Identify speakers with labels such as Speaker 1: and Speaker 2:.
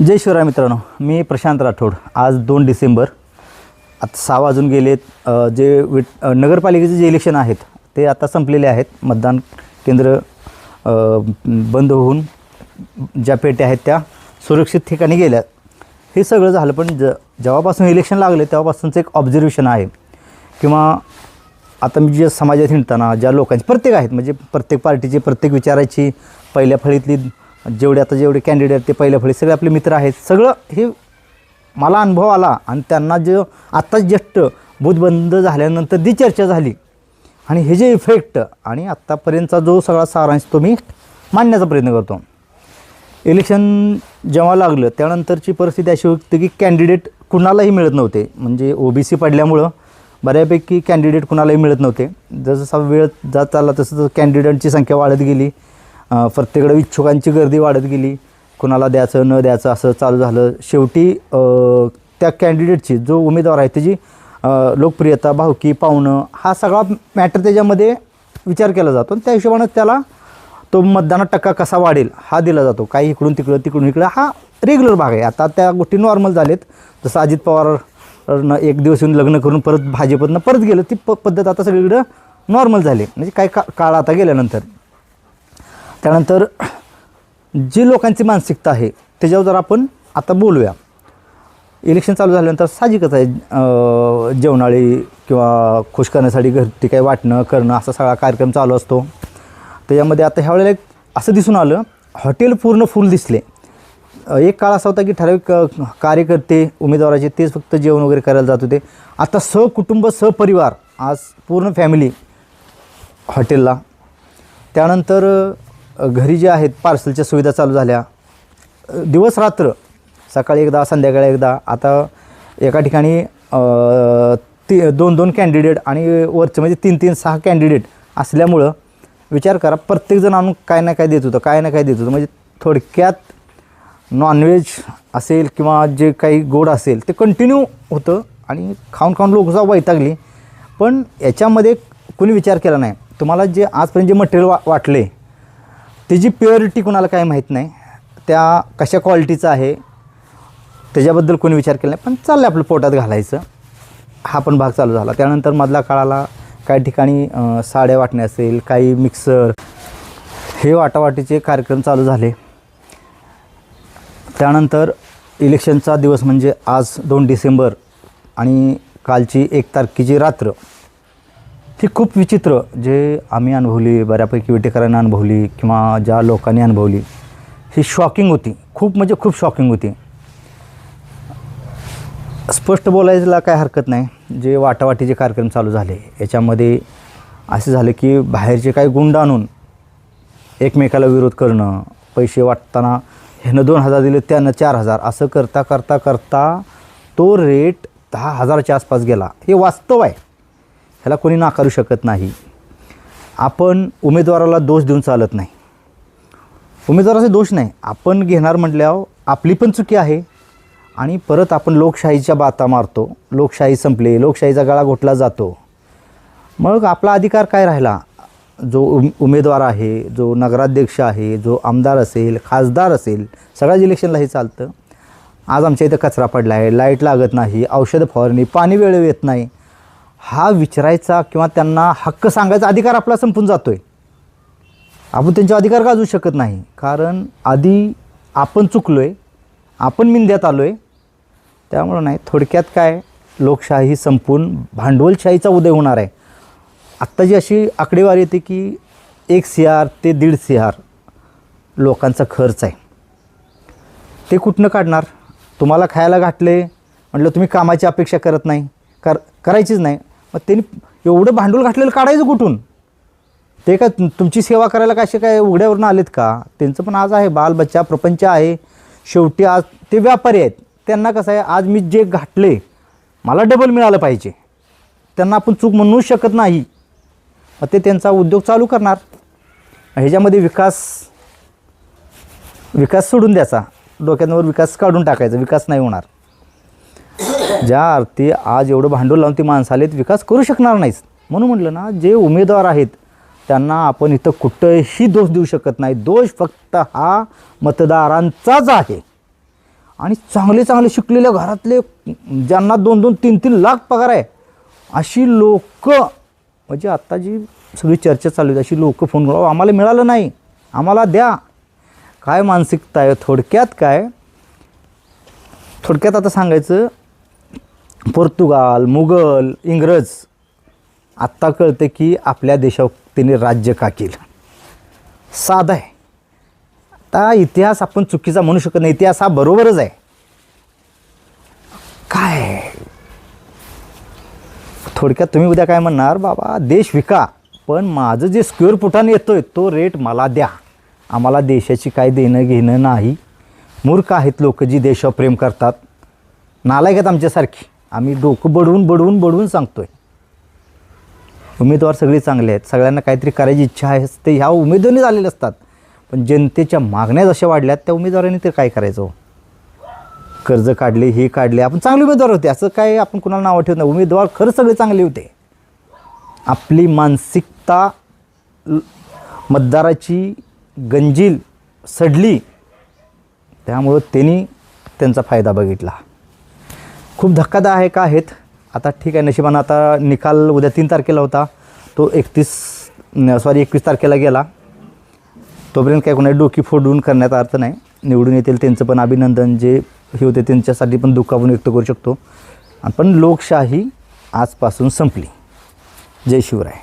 Speaker 1: जय शिवराय मित्रांनो, मी प्रशांत राठोड. आज 2 डिसेंबर, आता 6 वाजून गेलेत. नगरपालिकेचे जे इलेक्शन आहेत ते आता संपलेले आहेत. मतदान केंद्र बंद होऊन ज्या पेट्या आहेत त्या सुरक्षित ठिकाणी गेल्या. हे सगळं झालं, पण जेव्हापासून इलेक्शन लागले तेव्हापासूनचं एक ऑब्झर्वेशन आहे, किंवा आता मी जे समाजात हिंडताना ज्या लोकांची प्रत्येक आहेत, म्हणजे प्रत्येक पार्टीची प्रत्येक विचाराची पहिल्या फळीतली जेवढे कॅन्डिडेट ते पहिल्या फळीत सगळे आपले मित्र आहेत. सगळं हे मला अनुभव आला आणि त्यांना जो आत्ता जस्ट बूथ बंद झाल्यानंतर जी चर्चा झाली आणि हे जे इफेक्ट आणि आत्तापर्यंतचा जो सगळा सारांश तो मी मांडण्याचा प्रयत्न करतो. इलेक्शन जेव्हा लागलं त्यानंतरची परिस्थिती अशी होती की कॅन्डिडेट कुणालाही मिळत नव्हते. म्हणजे OBC पडल्यामुळं बऱ्यापैकी कॅन्डिडेट कुणालाही मिळत नव्हते. जसं वेळ जात चालला तसं कॅन्डिडेटची संख्या वाढत गेली. प्रत्येकडे इच्छुकांची गर्दी वाढत गेली. कुणाला द्यायचं न द्यायचं असं चालू झालं. शेवटी त्या कॅन्डिडेटची जो उमेदवार आहे त्याची लोकप्रियता, भावकी, पावणं हा सगळा मॅटर त्याच्यामध्ये विचार केला जातो. आणि त्या हिशोबानं त्याला तो मतदानात टक्का कसा वाढेल हा दिला जातो. काही इकडून तिकडं तिकडून इकडं हा रेग्युलर भाग आहे. आता त्या गोष्टी नॉर्मल झालेत. जसं अजित पवारनं एक दिवस येऊन लग्न करून परत भाजपतनं परत गेलं, ती पद्धत आता सगळीकडं नॉर्मल झाली. म्हणजे काही काळ आता गेल्यानंतर त्यानंतर जी लोकांची मानसिकता आहे त्याच्यावर जर आपण आता बोलूया. इलेक्शन चालू झाल्यानंतर साहजिकच आहे, जेवणाळी किंवा खुश करण्यासाठी घरटी काही वाटणं करणं असा सगळा कार्यक्रम चालू असतो. त्याच्यामध्ये आता ह्या वेळेला एक असं दिसून आलं, हॉटेल पूर्ण फुल दिसले. एक काळ असा होता की ठराविक कार्यकर्ते उमेदवाराचे तेच फक्त जेवण वगैरे करायला जात होते. आता सहकुटुंब सहपरिवार आज पूर्ण फॅमिली हॉटेलला. त्यानंतर घरी जे आहेत पार्सलच्या सुविधा चालू झाल्या. दिवस रात्र, सकाळी एकदा संध्याकाळी एकदा. आता एका ठिकाणी 2 कॅन्डिडेट आणि वरचे म्हणजे 3 6 कॅन्डिडेट असल्यामुळं विचार करा, प्रत्येकजण आणून काय ना काय देत होतं, काय ना काय देत होतं. म्हणजे थोडक्यात नॉनव्हेज असेल किंवा जे काही गोड असेल ते कंटिन्यू होतं आणि खाऊन खाऊन लोकं वैतागली. पण याच्यामध्ये कोणी विचार केला नाही. तुम्हाला जे आजपर्यंत जे मटेरियल वाटले त्याची प्युरिटी कुणाला काय माहीत नाही, त्या कशा क्वालिटीचं आहे त्याच्याबद्दल कोणी विचार केला नाही. पण चाललं आपलं पोटात घालायचं, हा पण भाग चालू झाला. त्यानंतर मधला काळाला काही ठिकाणी साड्या वाटणे असेल, काही मिक्सर, हे वाटावाटीचे कार्यक्रम चालू झाले. त्यानंतर इलेक्शनचा दिवस म्हणजे आज 2 डिसेंबर आणि कालची 1 तारखेची रात्र ही खूप विचित्र, जे आम्ही अनुभवली, बऱ्यापैकी विटेकरांनी अनुभवली किंवा ज्या लोकांनी अनुभवली, ही शॉकिंग होती. खूप म्हणजे खूप शॉकिंग होती. स्पष्ट बोलायला काय हरकत नाही. जे वाटावाटीचे कार्यक्रम चालू झाले याच्यामध्ये असे झाले की बाहेरचे काही गुंड आणून एकमेकाला विरोध करणं, पैसे वाटताना ह्यानं 2,000 दिले त्यानं 4,000 असं करता करता करता तो रेट 10,000च्या आसपास गेला. हे वास्तव आहे, ह्याला कोणी नाकारू शकत नाही. आपण उमेदवाराला दोष देऊन चालत नाही. उमेदवाराचे दोष नाही आपण घेणार म्हटल्यावर आपली पण चुकी आहे. आणि परत आपण लोकशाहीच्या बाता मारतो. लोकशाही संपली, लोकशाहीचा गळा घोटला जातो. मग आपला अधिकार काय राहिला? जो उमेदवार आहे, जो नगराध्यक्ष आहे, जो आमदार असेल, खासदार असेल, सगळ्याच इलेक्शनला हे चालतं. आज आमच्या इथं कचरा पडला आहे, लाईट लागत नाही, औषध फवारणी, पाणी वेळेवर येत नाही, हा विचारायचा किंवा त्यांना हक्क सांगायचा अधिकार आपला संपून जातो आहे. आपण त्यांचे अधिकार गाजवू शकत नाही, कारण आधी आपण चुकलो आहे, आपण मिंद्यात आलो आहे. त्यामुळं नाही, थोडक्यात काय, लोकशाही संपून भांडवलशाहीचा उदय होणार आहे. आत्ता जी अशी आकडेवारी येते की 1 CR ते 1.5 CR लोकांचा खर्च आहे. ते कुठनं काढणार? तुम्हाला खायला घातले म्हटलं, तुम्ही कामाची अपेक्षा करत नाही, करायचीच नाही. मग त्यांनी एवढं भांडवल घातलेलं काढायचं कुठून? ते काय तुमची सेवा करायला कसे काय उघड्यावरनं आलेत का? त्यांचं पण आज आहे, बालबच्चा प्रपंच आहे. शेवटी आज ते व्यापारी आहेत. त्यांना कसं आहे, आज मी जे घातले मला डबल मिळालं पाहिजे. त्यांना आपण चूक म्हणूच शकत नाही. मग ते त्यांचा उद्योग चालू करणार. ह्याच्यामध्ये विकास सोडून द्यायचा, डोक्यांवर विकास काढून टाकायचा. विकास नाही होणार. ज्या अर्थी आज एवढं भांडवल लावून ती माणसं आलेत, विकास करू शकणार नाहीत. म्हणून म्हटलं ना, जे उमेदवार आहेत त्यांना आपण इथं कुठंही दोष देऊ शकत नाही. दोष फक्त हा मतदारांचाच आहे. आणि चांगले चांगले शिकलेल्या घरातले ज्यांना 2-2, 3-3 लाख पगार आहे अशी लोक, म्हणजे आत्ता जी सगळी चर्चा चालू आहे अशी लोक फोन करून आम्हाला मिळालं नाही, आम्हाला द्या. काय मानसिकता आहे? थोडक्यात आता सांगायचं, पोर्तुगाल, मुघल, इंग्रज आत्ता कळतं की आपल्या देशावर त्यांनी राज्य का केलं. साधं आहे. आता इतिहास आपण चुकीचा म्हणू शकत नाही, इतिहास हा बरोबरच आहे. काय थोडक्यात तुम्ही उद्या काय म्हणणार, बाबा देश विका, पण माझं जे स्क्वेअर फुटाने येतोय तो रेट मला द्या, आम्हाला देशाची काय देणं घेणं नाही. मूर्ख आहेत लोक जी देशावर प्रेम करतात, नालायक आहेत आमच्यासारखी. आम्ही डोकं बडवून सांगतोय. उमेदवार सगळे चांगले आहेत, सगळ्यांना काहीतरी करायची इच्छा आहे ते ह्या उमेदवारांनी झालेले असतात, पण जनतेच्या मागण्या जशा वाढल्यात त्या उमेदवारांनी ते काय करायचं. कर्ज काढले, हे काढले, आपण चांगले उमेदवार होते असं काय आपण कुणाला नावं ठेवत नाही. उमेदवार खरंच सगळे चांगले होते. आपली मानसिकता मतदाराची गंजील सडली, त्यामुळं त्यांनी त्यांचा फायदा बघितला. खूप धक्कादायक आहेत. आता ठीक आहे, नशिबानं आता निकाल उद्या 3 तारखेला होता, तो 21 तारखेला गेला. तोपर्यंत काय कोणाची डोकी फोडून करण्याचा अर्थ नाही. निवडून येतील त्यांचं पण अभिनंदन, जे हे होते त्यांच्यासाठी पण दुःख आपण व्यक्त करू शकतो. पण लोकशाही आजपासून संपली. जय शिवराय.